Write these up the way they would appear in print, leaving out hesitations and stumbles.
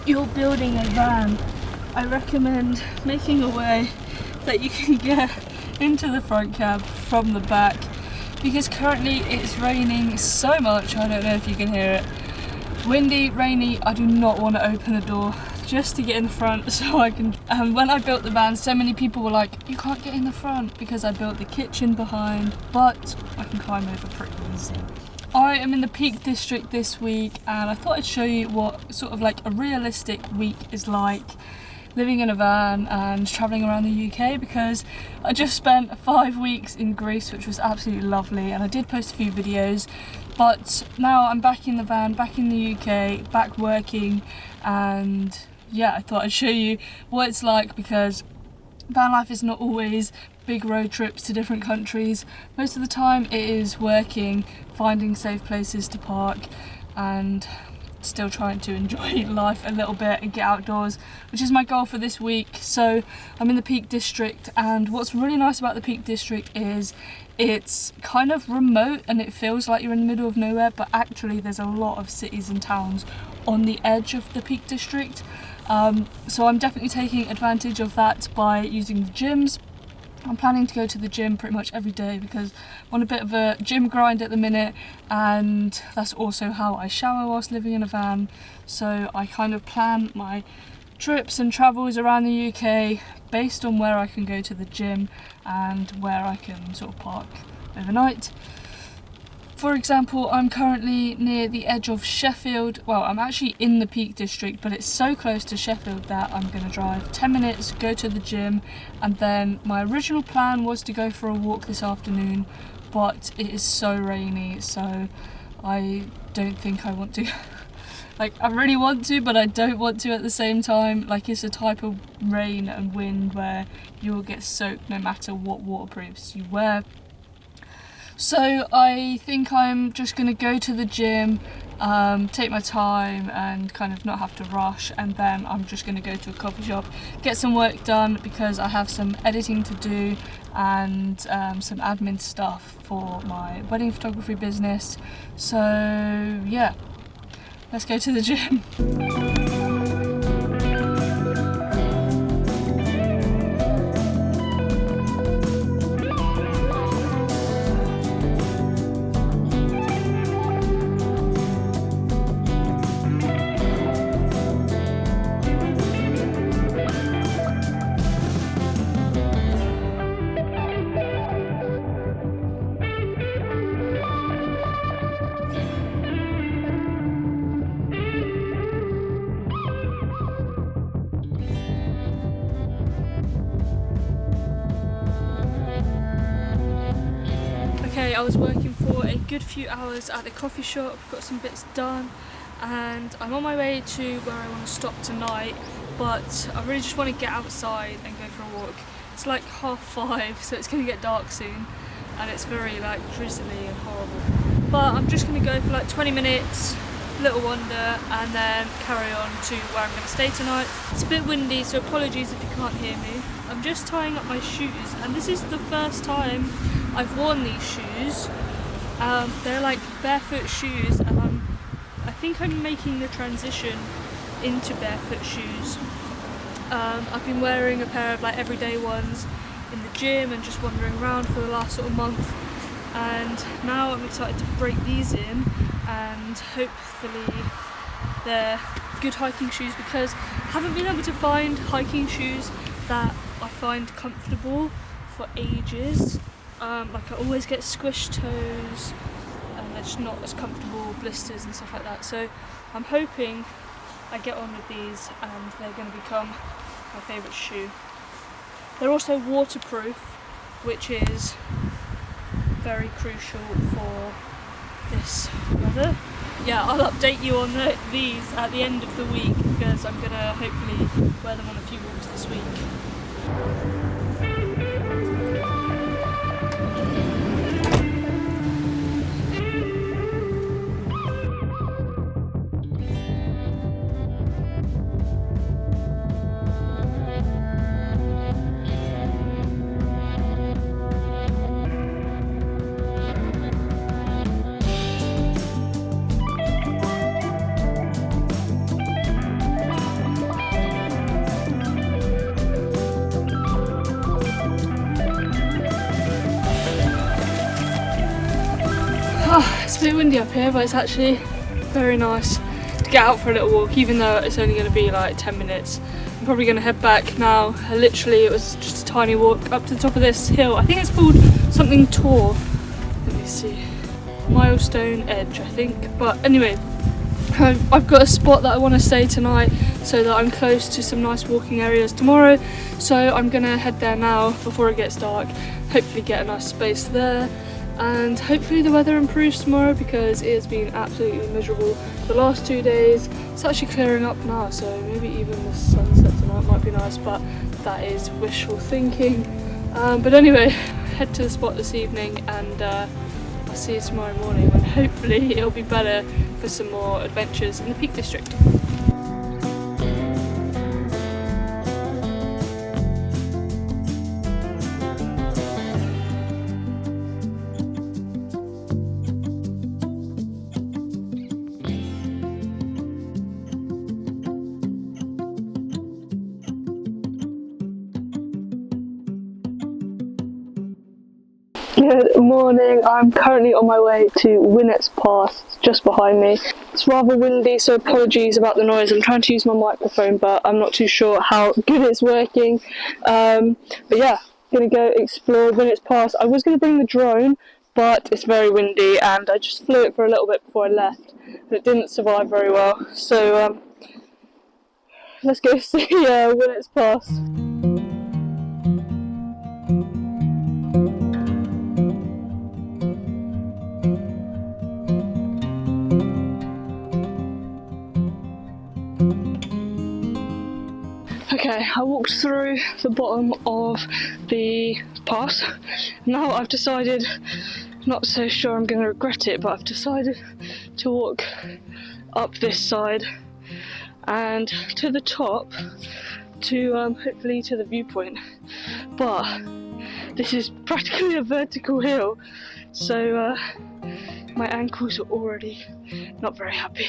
you're building a van, I recommend making a way that you can get into the front cab from the back, because currently it's raining so much. I don't know if you can hear it. Windy, rainy. I do not want to open the door just to get in the front so I can. When I built the van, so many people were like, you can't get in the front because I built the kitchen behind, but I can climb over pretty easy. I am in the Peak District this week, and I thought I'd show you what sort of like a realistic week is like living in a van and travelling around the UK, because I just spent 5 weeks in Greece, which was absolutely lovely, and I did post a few videos, but now I'm back in the van, back in the UK, back working, and yeah, I thought I'd show you what it's like, because van life is not always big road trips to different countries. Most of the time it is working, finding safe places to park, and still trying to enjoy life a little bit and get outdoors, which is my goal for this week. So I'm in the Peak District, and what's really nice about the Peak District is it's kind of remote and it feels like you're in the middle of nowhere, but actually there's a lot of cities and towns on the edge of the Peak District. So I'm definitely taking advantage of that by using the gyms. I'm planning to go to the gym pretty much every day because I'm on a bit of a gym grind at the minute, and that's also how I shower whilst living in a van. So I kind of plan my trips and travels around the UK based on where I can go to the gym and where I can sort of park overnight. For example, I'm currently near the edge of Sheffield. Well, I'm actually in the Peak District, but it's so close to Sheffield that I'm going to drive 10 minutes, go to the gym, and then my original plan was to go for a walk this afternoon, but it is so rainy, so I don't think I want to. Like, I really want to, but I don't want to at the same time. Like, it's a type of rain and wind where you will get soaked no matter what waterproofs you wear. So I think I'm just going to go to the gym, take my time and kind of not have to rush, and then I'm just going to go to a coffee shop, get some work done because I have some editing to do and some admin stuff for my wedding photography business. So yeah, let's go to the gym. Okay, I was working for a good few hours at the coffee shop, got some bits done, and I'm on my way to where I want to stop tonight, but I really just want to get outside and go for a walk. It's like 5:30, so it's going to get dark soon, and it's very like drizzly and horrible. But I'm just going to go for like 20 minutes, little wander, and then carry on to where I'm going to stay tonight. It's a bit windy, so apologies if you can't hear me. I'm just tying up my shoes, and this is the first time I've worn these shoes. They're like barefoot shoes, and I think I'm making the transition into barefoot shoes. I've been wearing a pair of like everyday ones in the gym and just wandering around for the last sort of month, and now I'm excited to break these in, and hopefully they're good hiking shoes, because I haven't been able to find hiking shoes that I find comfortable for ages. Like I always get squished toes and they're just not as comfortable, blisters and stuff like that. So I'm hoping I get on with these and they're going to become my favourite shoe. They're also waterproof, which is very crucial for this weather. Yeah, I'll update you on these at the end of the week, because I'm going to hopefully wear them on a few walks this week. It's a bit windy up here, but it's actually very nice to get out for a little walk, even though it's only going to be like 10 minutes. I'm probably going to head back now. Literally, it was just a tiny walk up to the top of this hill. I think it's called something Tor. Let me see. Milestone Edge, I think. But anyway, I've got a spot that I want to stay tonight so that I'm close to some nice walking areas tomorrow. So I'm going to head there now before it gets dark. Hopefully get a nice space there. And hopefully the weather improves tomorrow because it has been absolutely miserable the last 2 days. It's actually clearing up now, so maybe even the sunset tonight might be nice, but that is wishful thinking. But anyway, head to the spot this evening, and I'll see you tomorrow morning when hopefully it'll be better for some more adventures in the Peak District. Good morning, I'm currently on my way to Winnet's Pass, just behind me. It's rather windy, so apologies about the noise. I'm trying to use my microphone, but I'm not too sure how good it's working. But yeah, gonna go explore Winnet's Pass. I was gonna bring the drone, but it's very windy and I just flew it for a little bit before I left, but it didn't survive very well. So let's go see Winnet's Pass. Okay, I walked through the bottom of the pass. Now I've decided, not so sure I'm going to regret it, but I've decided to walk up this side and to the top to hopefully to the viewpoint. But this is practically a vertical hill, so my ankles are already not very happy.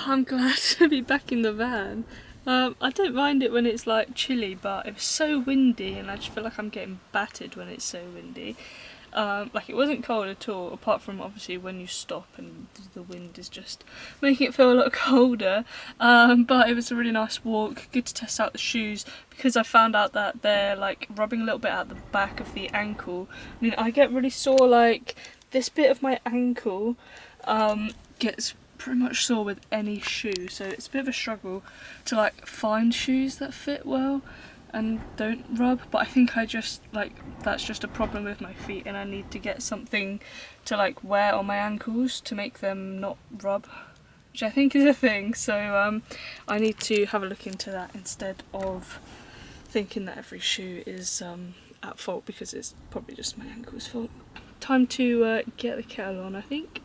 I'm glad to be back in the van. I don't mind it when it's like chilly, but it was so windy and I just feel like I'm getting battered when it's so windy. Like it wasn't cold at all, apart from obviously when you stop and the wind is just making it feel a lot colder. But it was a really nice walk, good to test out the shoes because I found out that they're like rubbing a little bit at the back of the ankle. I mean, I get really sore, like this bit of my ankle gets pretty much sore with any shoe, so it's a bit of a struggle to like find shoes that fit well and don't rub, but I think I just like that's just a problem with my feet and I need to get something to like wear on my ankles to make them not rub, which I think is a thing, so I need to have a look into that instead of thinking that every shoe is at fault because it's probably just my ankle's fault. Time to get the kettle on, I think.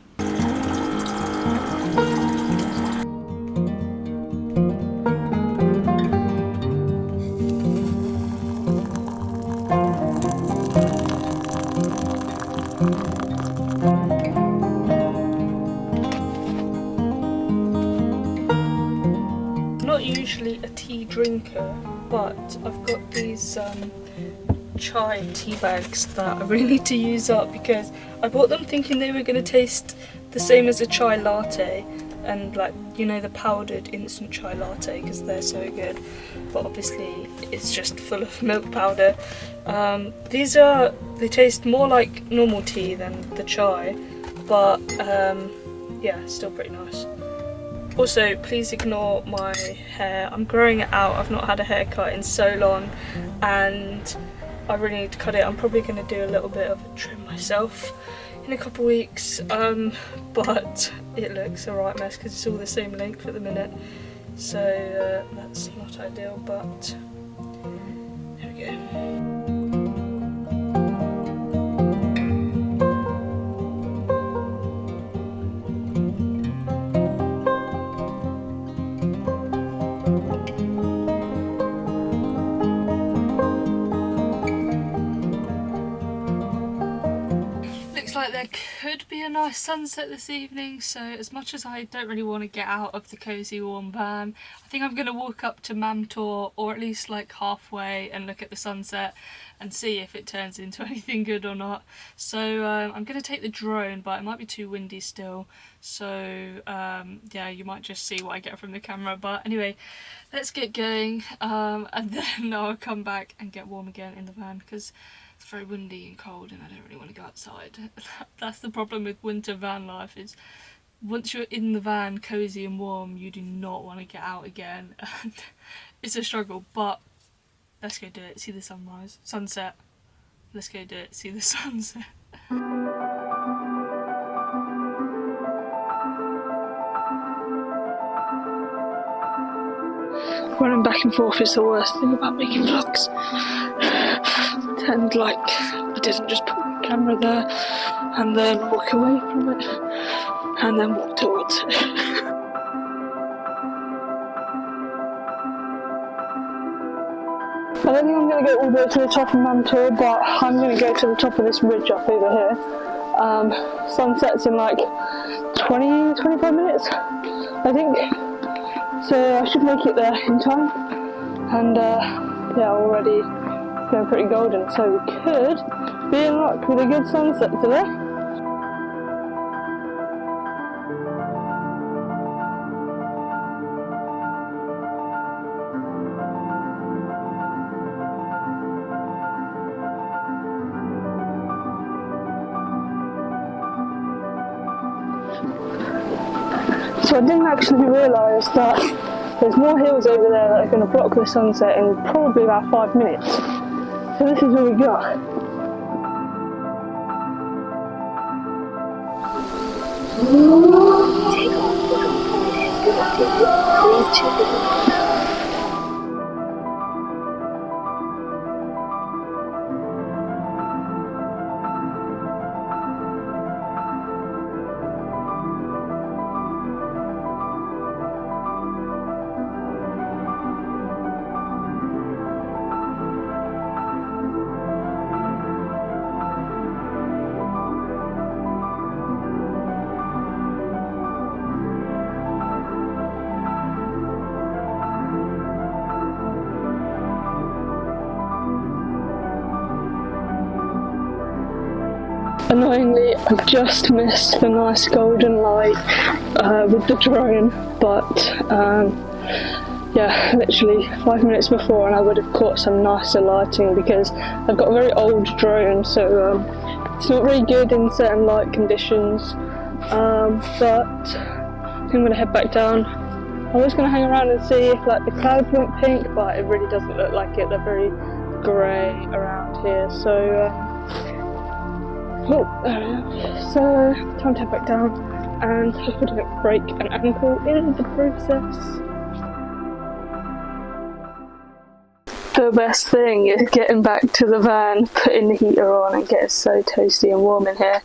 Not usually a tea drinker, but I've got these chai tea bags that I really need to use up because I bought them thinking they were going to taste the same as a chai latte and like, you know, the powdered instant chai latte because they're so good, but obviously it's just full of milk powder. They taste more like normal tea than the chai, but yeah, still pretty nice. Also, please ignore my hair. I'm growing it out. I've not had a haircut in so long and I really need to cut it. I'm probably going to do a little bit of a trim myself in a couple weeks, but it looks a right mess because it's all the same length at the minute, so that's not ideal, but there we go. looks like there could be a nice sunset this evening, so as much as I don't really want to get out of the cosy warm van, I think I'm going to walk up to Mamtor, or at least like halfway, and look at the sunset and see if it turns into anything good or not. So I'm going to take the drone, but it might be too windy still, so yeah, you might just see what I get from the camera. But anyway, let's get going, and then I'll come back and get warm again in the van, because it's very windy and cold and I don't really want to go outside. That's the problem with winter van life, is once you're in the van cosy and warm, you do not want to get out again. And it's a struggle, but let's go do it. See the sunset. Let's go do it. See the sunset. Running back and forth is the worst thing about making vlogs. And like, I didn't just put my camera there and then walk away from it and then walk towards it. I don't think I'm going to go all the way to the top of Mamtor, but I'm going to go to the top of this ridge up over here. Sunset's in like 20-25 minutes, I think. So I should make it there in time, and yeah, already it's going pretty golden, so we could be in luck with a good sunset today. So I didn't actually realise that there's more hills over there that are going to block the sunset in probably about 5 minutes. So this is what we got. Annoyingly, I've just missed the nice golden light with the drone, but yeah, literally 5 minutes before and I would have caught some nicer lighting, because I've got a very old drone, so it's not very good in certain light conditions, but I'm going to head back down. I was going to hang around and see if like the clouds went pink, but it really doesn't look like it. They're very grey around here, so oh, so time to head back down and hope I don't break an ankle in the process. The best thing is getting back to the van, putting the heater on and getting so toasty and warm in here.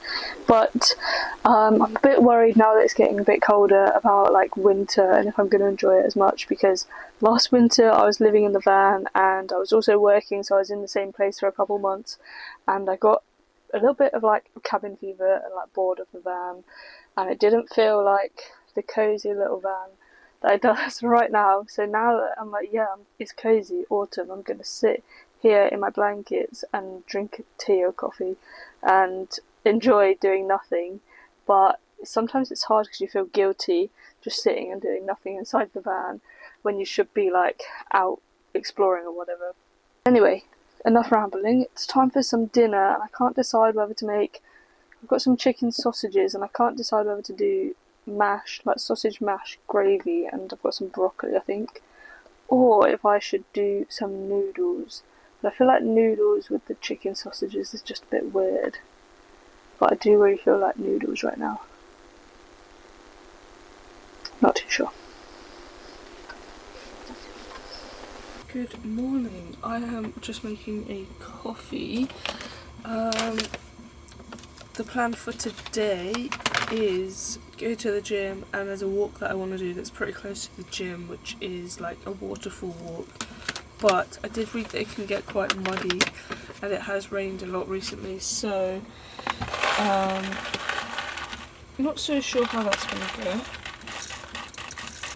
But I'm a bit worried now that it's getting a bit colder about like winter and if I'm going to enjoy it as much, because last winter I was living in the van and I was also working, so I was in the same place for a couple months and I got a little bit of like cabin fever and like bored of the van, and it didn't feel like the cozy little van that it does right now. So now that I'm like, yeah, it's cozy autumn, I'm gonna sit here in my blankets and drink tea or coffee and enjoy doing nothing. But sometimes it's hard because you feel guilty just sitting and doing nothing inside the van when you should be like out exploring or whatever. Anyway, enough rambling, it's time for some dinner and I can't decide whether to make, I've got some chicken sausages and I can't decide whether to do mash, like sausage mash gravy, and I've got some broccoli I think, or if I should do some noodles. But I feel like noodles with the chicken sausages is just a bit weird, but I do really feel like noodles right now. Not too sure. Good morning. I am just making a coffee. The plan for today is go to the gym, and there's a walk that I want to do that's pretty close to the gym, which is like a waterfall walk. But I did read that it can get quite muddy and it has rained a lot recently, so I'm not so sure how that's going to go.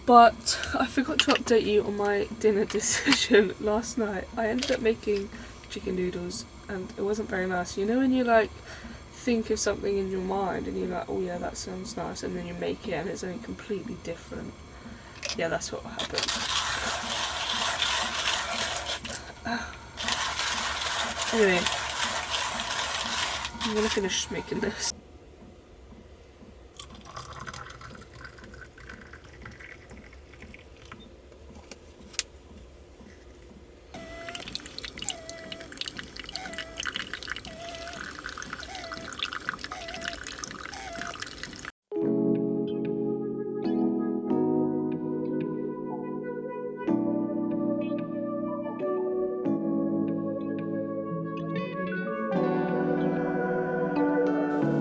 But I forgot to update you on my dinner decision last night. I ended up making chicken noodles and it wasn't very nice. You know when you like think of something in your mind and you're like, oh yeah, that sounds nice, and then you make it and it's something completely different. Yeah, that's what happened. Anyway, I'm gonna finish making this.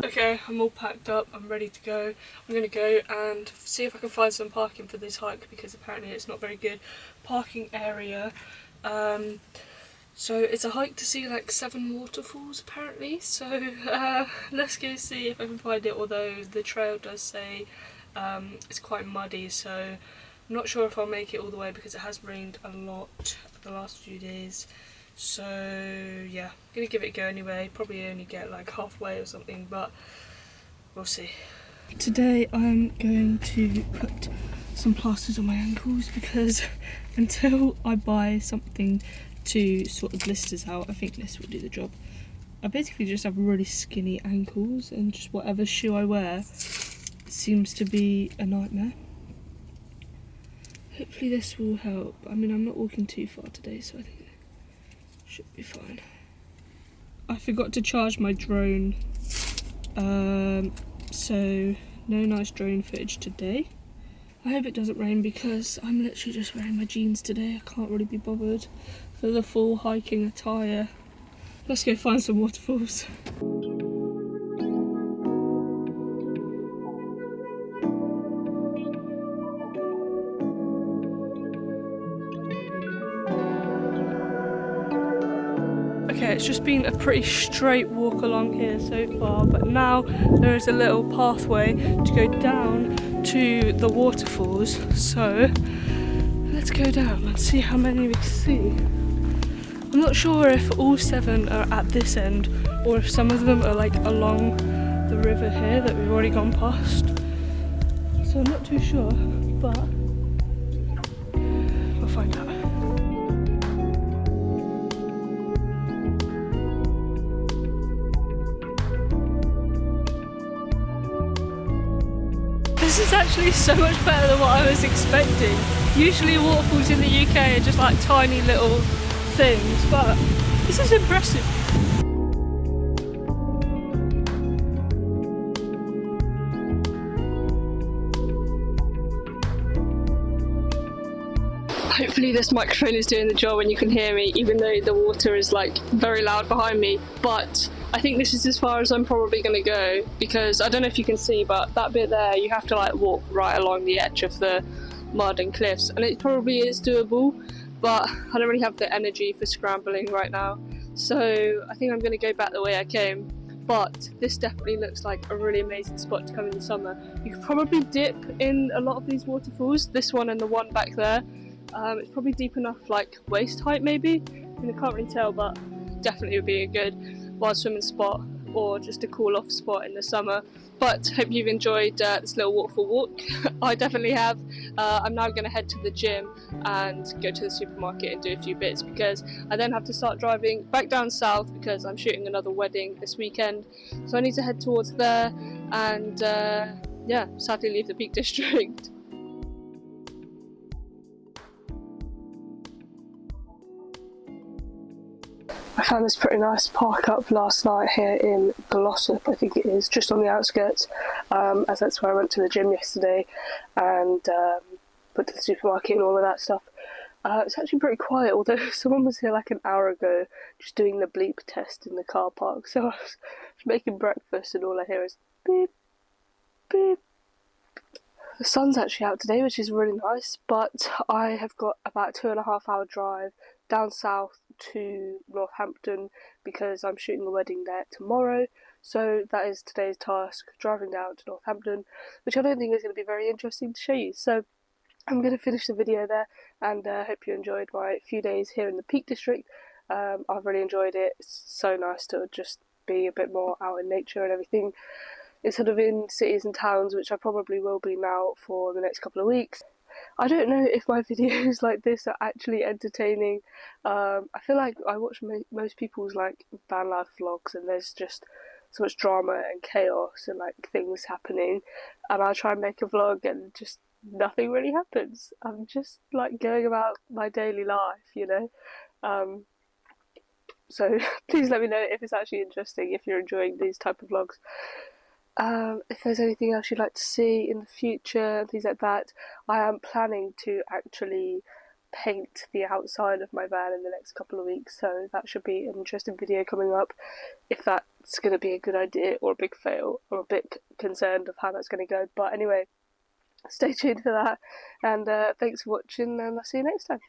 Okay, I'm all packed up, I'm ready to go. I'm going to go and see if I can find some parking for this hike because apparently it's not very good parking area. So it's a hike to see like 7 waterfalls apparently, so let's go see if I can find it, although the trail does say it's quite muddy, so I'm not sure if I'll make it all the way because it has rained a lot the last few days. So yeah, I'm gonna give it a go anyway, probably only get like halfway or something, but we'll see. Today I'm going to put some plasters on my ankles because until I buy something to sort the blisters out, I think this will do the job. I basically just have really skinny ankles and just whatever shoe I wear seems to be a nightmare. Hopefully this will help. I mean, I'm not walking too far today, so I think should be fine. I forgot to charge my drone, so no nice drone footage today. I hope it doesn't rain because I'm literally just wearing my jeans today. I can't really be bothered for the full hiking attire. Let's go find some waterfalls. Okay, it's just been a pretty straight walk along here so far, but now there is a little pathway to go down to the waterfalls, so let's go down and see how many we see. I'm not sure if all 7 are at this end or if some of them are like along the river here that we've already gone past, so I'm not too sure, but we'll find out. This is actually so much better than what I was expecting. Usually waterfalls in the UK are just like tiny little things, but this is impressive. Hopefully this microphone is doing the job and you can hear me, even though the water is like very loud behind me, but I think this is as far as I'm probably going to go because I don't know if you can see, but that bit there you have to like walk right along the edge of the mud and cliffs, and it probably is doable, but I don't really have the energy for scrambling right now, so I think I'm going to go back the way I came. But this definitely looks like a really amazing spot to come in the summer. You could probably dip in a lot of these waterfalls, this one and the one back there. It's probably deep enough, like waist height maybe. I mean, I can't really tell, but definitely would be a good wild swimming spot or just a cool off spot in the summer. But hope you've enjoyed this little waterfall walk. I definitely have. I'm now going to head to the gym and go to the supermarket and do a few bits because I then have to start driving back down south because I'm shooting another wedding this weekend. So I need to head towards there and yeah, sadly leave the Peak District. I found this pretty nice park up last night here in Glossop, I think it is, just on the outskirts, as that's where I went to the gym yesterday and went to the supermarket and all of that stuff. It's actually pretty quiet, although someone was here like an hour ago just doing the bleep test in the car park, so I was making breakfast and all I hear is beep, beep. The sun's actually out today, which is really nice, but I have got about a 2.5 hour drive down south to Northampton because I'm shooting a wedding there tomorrow. So that is today's task, driving down to Northampton, which I don't think is going to be very interesting to show you. So I'm going to finish the video there, and hope you enjoyed my few days here in the Peak District. I've really enjoyed it. It's so nice to just be a bit more out in nature and everything, instead of in cities and towns, which I probably will be now for the next couple of weeks. I don't know if my videos like this are actually entertaining. I feel like I watch most people's like van life vlogs, and there's just so much drama and chaos and like things happening, and I try and make a vlog and just nothing really happens. I'm just like going about my daily life, you know. So please let me know if it's actually interesting, if you're enjoying these type of vlogs. If there's anything else you'd like to see in the future, things like that. I am planning to actually paint the outside of my van in the next couple of weeks, so that should be an interesting video coming up. If that's going to be a good idea or a big fail, or a bit concerned of how that's going to go. But anyway, stay tuned for that, and thanks for watching, and I'll see you next time.